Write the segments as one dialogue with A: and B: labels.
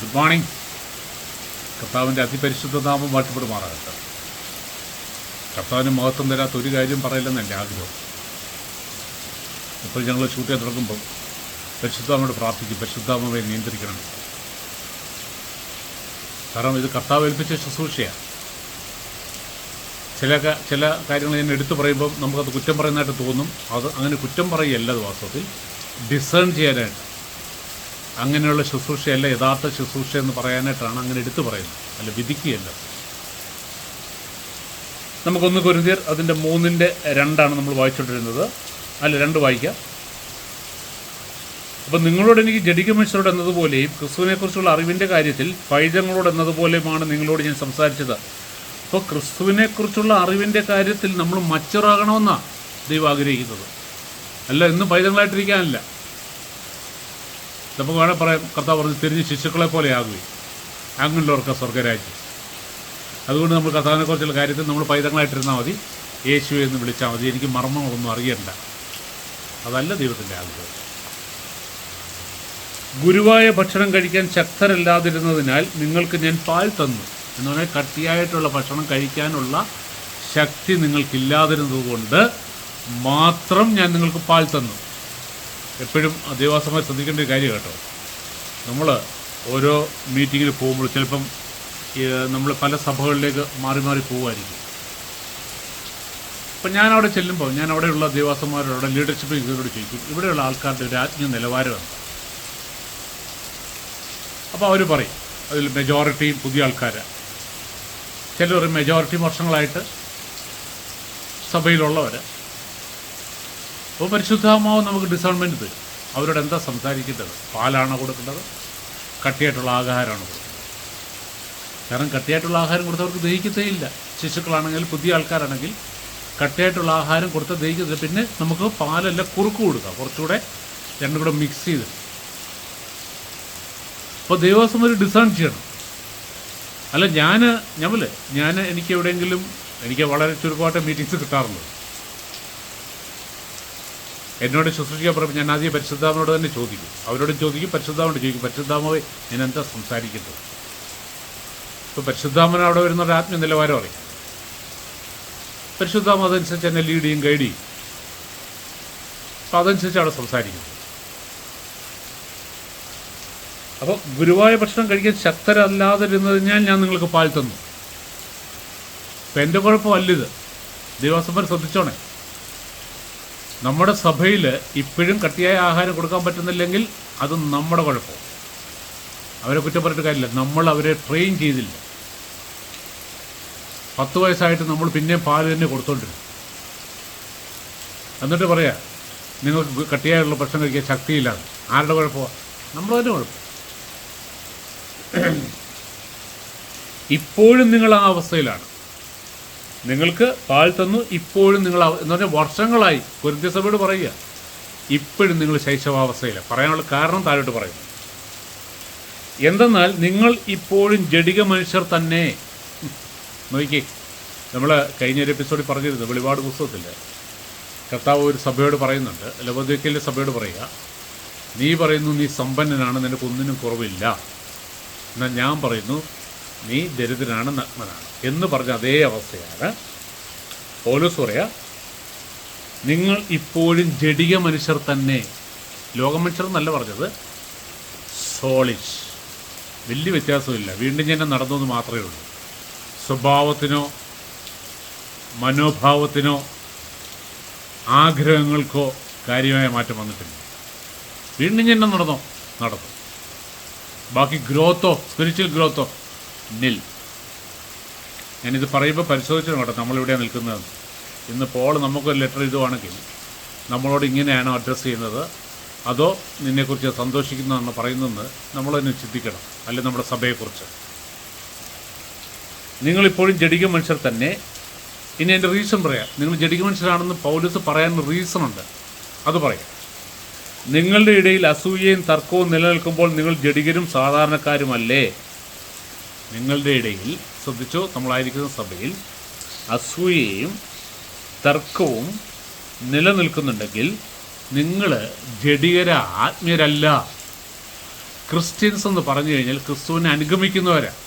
A: Good morning. കർത്താവിൻ്റെ അതിപരിശുദ്ധ നാമം വാഴ്ത്തപ്പെടുമാറാകട്ടെ. കർത്താവിന് മഹത്വം തരാത്ത ഒരു കാര്യം പറയില്ലെന്ന് എൻ്റെ ആഗ്രഹം. ഇപ്പോൾ ഞങ്ങൾ ഷൂട്ട് ചെയ്യാൻ തുടങ്ങുമ്പം പരിശുദ്ധാമയോട് പ്രാർത്ഥിക്കും, പരിശുദ്ധാമയെ നിയന്ത്രിക്കണം. കാരണം ഇത് കർത്താവ് ഏൽപ്പിച്ച ശുശ്രൂഷയാണ്. ചില കാര്യങ്ങൾ ഞാൻ എടുത്തു പറയുമ്പം നമുക്കത് കുറ്റം പറയുന്നതായിട്ട് തോന്നും. അത് അങ്ങനെ കുറ്റം പറയുകയല്ല, അത് വാസ്തവത്തിൽ ഡിസേൺ ചെയ്യാനായിട്ട്, അങ്ങനെയുള്ള ശുശ്രൂഷയല്ല യഥാർത്ഥ ശുശ്രൂഷ എന്ന് പറയാനായിട്ടാണ് അങ്ങനെ എടുത്തു പറയുന്നത്, അല്ല വിധിക്കുകയല്ല. നമുക്കൊന്ന് കൊരിന്ത്യർ അതിൻ്റെ 3:2 നമ്മൾ വായിച്ചുകൊണ്ടിരുന്നത്. അല്ല 2 വായിക്കാം. അപ്പം നിങ്ങളോട് എനിക്ക് ജഡിക മനുഷ്യരോട് എന്നതുപോലെയും ക്രിസ്തുവിനെക്കുറിച്ചുള്ള അറിവിൻ്റെ കാര്യത്തിൽ പൈതങ്ങളോട് എന്നതുപോലെയുമാണ് നിങ്ങളോട് ഞാൻ സംസാരിച്ചത്. അപ്പോൾ ക്രിസ്തുവിനെക്കുറിച്ചുള്ള അറിവിൻ്റെ കാര്യത്തിൽ നമ്മൾ മച്ചുറാകണമെന്നാണ് ദൈവം ആഗ്രഹിക്കുന്നത്, അല്ല ഇന്ന് പൈതങ്ങളായിട്ടിരിക്കാനല്ല. നമുക്ക് വേണേൽ പറയാം, കർത്താവ് പറഞ്ഞ് തിരിഞ്ഞ് ശിശുക്കളെ പോലെ ആകുകയും അങ്ങനെയുള്ളവർക്ക് സ്വർഗരാജ്യം. അതുകൊണ്ട് നമ്മൾ കർത്താവിനെക്കുറിച്ചുള്ള കാര്യത്തിൽ നമ്മൾ പൈതങ്ങളായിട്ടിരുന്നാൽ മതി, യേശു എന്ന് വിളിച്ചാൽ മതി, എനിക്ക് മർമ്മങ്ങളൊന്നും അറിയണ്ട. അതല്ല ദൈവത്തിൻ്റെ ആഗ്രഹം. ഗുരുവായ ഭക്ഷണം കഴിക്കാൻ ശക്തരല്ലാതിരുന്നതിനാൽ നിങ്ങൾക്ക് ഞാൻ പാൽ തന്നു എന്ന് പറഞ്ഞാൽ കട്ടിയായിട്ടുള്ള ഭക്ഷണം കഴിക്കാനുള്ള ശക്തി നിങ്ങൾക്കില്ലാതിരുന്നത് കൊണ്ട് മാത്രം ഞാൻ നിങ്ങൾക്ക് പാൽ തന്നു. എപ്പോഴും ദേവാസമായി ശ്രദ്ധിക്കേണ്ട ഒരു കാര്യം കേട്ടോ. നമ്മൾ ഓരോ മീറ്റിങ്ങിൽ പോകുമ്പോൾ ചിലപ്പം നമ്മൾ പല സഭകളിലേക്ക് മാറി മാറി പോകുമായിരിക്കും. അപ്പം ഞാനവിടെ ചെല്ലുമ്പോൾ ഞാൻ അവിടെയുള്ള ദേവാസന്മാരോട് ലീഡർഷിപ്പ് ഇവരോട് ചോദിക്കും, ഇവിടെയുള്ള ആൾക്കാരുടെ ഒരു ആത്മീയ നിലവാരമാണ്. അപ്പോൾ അവർ പറയും അതിൽ മെജോറിറ്റിയും പുതിയ ആൾക്കാരാണ്. ചിലർ മെജോറിറ്റി വർഷങ്ങളായിട്ട് സഭയിലുള്ളവർ. അപ്പോൾ പരിശുദ്ധാത്മാവ് നമുക്ക് ഡിസേൺമെൻറ്റ് തരും. അവരോട് എന്താ സംസാരിക്കേണ്ടത്, പാലാണോ കൊടുക്കേണ്ടത്, കട്ടിയായിട്ടുള്ള ആഹാരമാണോ കൊടുക്കേണ്ടത്. കാരണം കട്ടിയായിട്ടുള്ള ആഹാരം കൊടുത്തവർക്ക് ദഹിക്കത്തേയില്ല. ശിശുക്കളാണെങ്കിൽ പുതിയ ആൾക്കാരാണെങ്കിൽ കട്ടിയായിട്ടുള്ള ആഹാരം കൊടുത്താൽ ദഹിക്കത്തില്ല. പിന്നെ നമുക്ക് പാലല്ല കുറുക്ക് കൊടുക്കാം, കുറച്ചുകൂടെ രണ്ടും കൂടെ മിക്സ് ചെയ്ത്. അപ്പോൾ ദൈവസം ഒരു ഡിസേൺ ചെയ്യണം. അല്ല ഞാൻ എനിക്ക് എവിടെയെങ്കിലും എനിക്ക് വളരെ ചുരുക്കമായിട്ട് മീറ്റിങ്സ് കിട്ടാറുണ്ട്. എന്നോട് ശുശ്രൂഷിക്കാൻ പറയുമ്പോൾ ഞാൻ ആദ്യം പരിശുദ്ധാമനോട് തന്നെ ചോദിക്കും, അവരോടും ചോദിക്കും, പരിശുദ്ധാമനോട് ചോദിക്കും, പരിശുദ്ധാമയെ ഞാൻ എന്താ സംസാരിക്കുന്നത്. ഇപ്പോൾ പരിശുദ്ധാമൻ അവിടെ വരുന്ന ഒരു ആത്മീയ നിലവാരം അറിയാം. പരിശുദ്ധാമ അതനുസരിച്ച് എന്നെ ലീഡ് ചെയ്യും, ഗൈഡ് ചെയ്യും. അപ്പോൾ അതനുസരിച്ച് അവിടെ സംസാരിക്കുന്നത്. അപ്പോൾ ഗുരുവായ ഭക്ഷണം കഴിക്കാൻ ശക്തരല്ലാതിരുന്നതിനാൽ ഞാൻ നിങ്ങൾക്ക് പാൽ തന്നു. അപ്പം എൻ്റെ കുഴപ്പമല്ലിത്. ദൈവസഭ ശ്രദ്ധിച്ചോണേ. നമ്മുടെ സഭയിൽ ഇപ്പോഴും കട്ടിയായ ആഹാരം കൊടുക്കാൻ പറ്റുന്നില്ലെങ്കിൽ അത് നമ്മുടെ കുഴപ്പം. അവരെ കുറ്റം പറഞ്ഞിട്ട് കാര്യമില്ല. നമ്മൾ അവരെ ട്രെയിൻ ചെയ്തില്ല. 10 വയസ്സായിട്ട് നമ്മൾ പിന്നെയും പാല് തന്നെ കൊടുത്തോണ്ടിരുന്നു. എന്നിട്ട് പറയാം നിങ്ങൾക്ക് കട്ടിയായുള്ള ഭക്ഷണം കഴിക്കാൻ ശക്തിയില്ലാതെ. ആരുടെ കുഴപ്പമാണ്? നമ്മുടെ തന്നെ കുഴപ്പം. ഇപ്പോഴും നിങ്ങൾ ആ അവസ്ഥയിലാണ്. നിങ്ങൾക്ക് പാൽ തന്നു, ഇപ്പോഴും നിങ്ങൾ എന്ന് പറഞ്ഞാൽ വർഷങ്ങളായി. കൊരിന്ത്യ സഭയോട് പറയുക, ഇപ്പോഴും നിങ്ങൾ ശൈശവാവസ്ഥയിലാണ്. പറയാനുള്ള കാരണം താഴോട്ട് പറയുന്നു. എന്തെന്നാൽ നിങ്ങൾ ഇപ്പോഴും ജഡിക മനുഷ്യർ തന്നെ. നോക്കിക്കേ, നമ്മൾ കഴിഞ്ഞൊരു എപ്പിസോഡിൽ പറഞ്ഞിരുന്നു, വെളിപാട് പുസ്തകത്തിൽ കർത്താവ് ഒരു സഭയോട് പറയുന്നുണ്ട്, ലവോദിക്കയിലെ സഭയോട് പറയുക, നീ പറയുന്നു നീ സമ്പന്നനാണ്, നിനക്കൊന്നിനും കുറവില്ല. എന്നാൽ ഞാൻ പറയുന്നു നീ ദരിദ്രനാണ്, നഗ്നനാണ് എന്ന് പറഞ്ഞ അതേ അവസ്ഥയാണ് പൗലോസ് പറയുക. നിങ്ങൾ ഇപ്പോഴും ജഡിക മനുഷ്യർ തന്നെ. ലോകമനുഷ്യർ എന്നല്ല പറഞ്ഞത്, സോളിഷ്. വലിയ വ്യത്യാസമില്ല. വീണ്ടും ജനം നടന്നു മാത്രമേ ഉള്ളൂ. സ്വഭാവത്തിനോ മനോഭാവത്തിനോ ആഗ്രഹങ്ങൾക്കോ കാര്യമായ മാറ്റം വന്നിട്ടില്ല. വീണ്ടും ജനം നടന്നു. ബാക്കി ഗ്രോത്തോ സ്പിരിച്വൽ ഗ്രോത്തോ നിൽ. ഞാനിത് പറയുമ്പോൾ പരിശോധിച്ചു കേട്ടോ നമ്മളിവിടെയാണ് നിൽക്കുന്നത്. ഇന്ന് പോൾ നമുക്കൊരു ലെറ്റർ എഴുതുവാണെങ്കിൽ നമ്മളോട് ഇങ്ങനെയാണോ അഡ്രസ്സ് ചെയ്യുന്നത്, അതോ നിന്നെക്കുറിച്ച് സന്തോഷിക്കുന്നതാണോ പറയുന്നതെന്ന് നമ്മളതിനെ ചിന്തിക്കണം. അല്ലെങ്കിൽ നമ്മുടെ സഭയെക്കുറിച്ച്. നിങ്ങളിപ്പോഴും ജഡിക മനുഷ്യർ തന്നെ. ഇനി എൻ്റെ റീസൺ പറയാം. നിങ്ങൾ ജഡിക മനുഷ്യരാണെന്ന് പൗലോസ് പറയാൻ റീസണുണ്ട്, അത് പറയാം. നിങ്ങളുടെ ഇടയിൽ അസൂയയും തർക്കവും നിലനിൽക്കുമ്പോൾ നിങ്ങൾ ജഡികരും സാധാരണക്കാരുമല്ലേ. നിങ്ങളുടെ ഇടയിൽ, ശ്രദ്ധിച്ചോ, നമ്മളായിരിക്കുന്ന സഭയിൽ അസൂയയും തർക്കവും നിലനിൽക്കുന്നുണ്ടെങ്കിൽ നിങ്ങൾ ജഡികര, ആത്മീയരല്ല. ക്രിസ്ത്യൻസ് എന്ന് പറഞ്ഞു കഴിഞ്ഞാൽ ക്രിസ്തുവിനെ അനുഗമിക്കുന്നവരാണ്.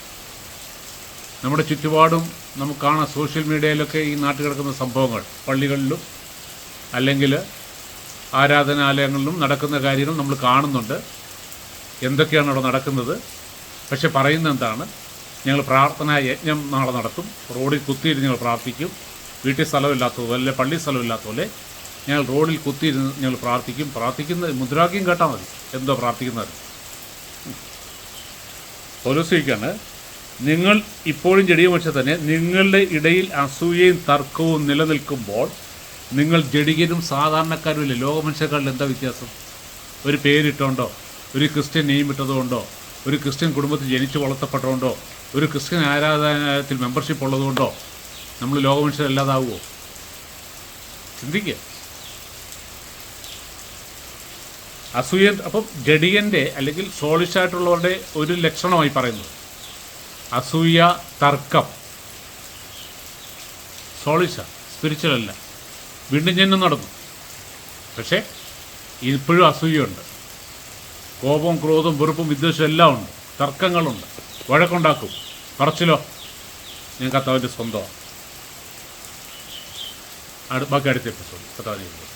A: നമ്മുടെ ചുറ്റുപാടും നമുക്ക് കാണാം, സോഷ്യൽ മീഡിയയിലൊക്കെ ഈ നാട്ടിൽ കിടക്കുന്ന സംഭവങ്ങൾ, പള്ളികളിലും അല്ലെങ്കിൽ ആരാധനാലയങ്ങളിലും നടക്കുന്ന കാര്യങ്ങൾ നമ്മൾ കാണുന്നുണ്ട്. എന്തൊക്കെയാണ് അവിടെ നടക്കുന്നത്? പക്ഷെ പറയുന്നത് എന്താണ്? ഞങ്ങൾ പ്രാർത്ഥനാ യജ്ഞം നാളെ നടത്തും, റോഡിൽ കുത്തിയിരുന്ന് ഞങ്ങൾ പ്രാർത്ഥിക്കും, വീട്ടിൽ സ്ഥലമില്ലാത്തതുപോലെ അല്ലെ പള്ളി സ്ഥലമില്ലാത്തതുപോലെ ഞങ്ങൾ റോഡിൽ കുത്തിയിരുന്ന് ഞങ്ങൾ പ്രാർത്ഥിക്കും. പ്രാർത്ഥിക്കുന്ന മുദ്രാവാക്യം കേട്ടാൽ മതി എന്തോ പ്രാർത്ഥിക്കുന്നത്. പൗലോസ്ലിഹായാണ്, നിങ്ങൾ ഇപ്പോഴും ജഡിക മനുഷ്യർ തന്നെ, നിങ്ങളുടെ ഇടയിൽ അസൂയയും തർക്കവും നിലനിൽക്കുമ്പോൾ നിങ്ങൾ ജഡികരും സാധാരണക്കാരുമില്ല. ലോകമനുഷ്യക്കാരിൽ എന്താ വ്യത്യാസം? ഒരു പേരിട്ടുകൊണ്ടോ, ഒരു ക്രിസ്ത്യൻ നെയിം ഇട്ടതുകൊണ്ടോ, ഒരു ക്രിസ്ത്യൻ കുടുംബത്തിൽ ജനിച്ചു വളർത്തപ്പെട്ടതുകൊണ്ടോ, ഒരു ക്രിസ്ത്യൻ ആരാധനാലയത്തിൽ മെമ്പർഷിപ്പ് ഉള്ളതുകൊണ്ടോ നമ്മൾ ലോകമനുഷ്യരല്ലാതാവുമോ? ചിന്തിക്കുക. അസൂയ അപ്പം ജഡികൻ്റെ അല്ലെങ്കിൽ സോളിഷായിട്ടുള്ളവരുടെ ഒരു ലക്ഷണമായി പറയുന്നത് അസൂയ, തർക്കം. സോളിഷ സ്പിരിച്വൽ അല്ല, വീണ്ടും ജന്മം നടന്നു. പക്ഷേ ഇപ്പോഴും അസൂയുണ്ട്, കോപവും ക്രോധവും വെറുപ്പും വിദ്വേഷവും എല്ലാം ഉണ്ട്, തർക്കങ്ങളുണ്ട്, വഴക്കുണ്ടാക്കും. പറച്ചിലോ ഞാൻ കർത്താവിൻ്റെ സ്വന്തമാണ്. ബാക്കി അടുത്ത എപ്പിസോഡ് കർത്താവിനെ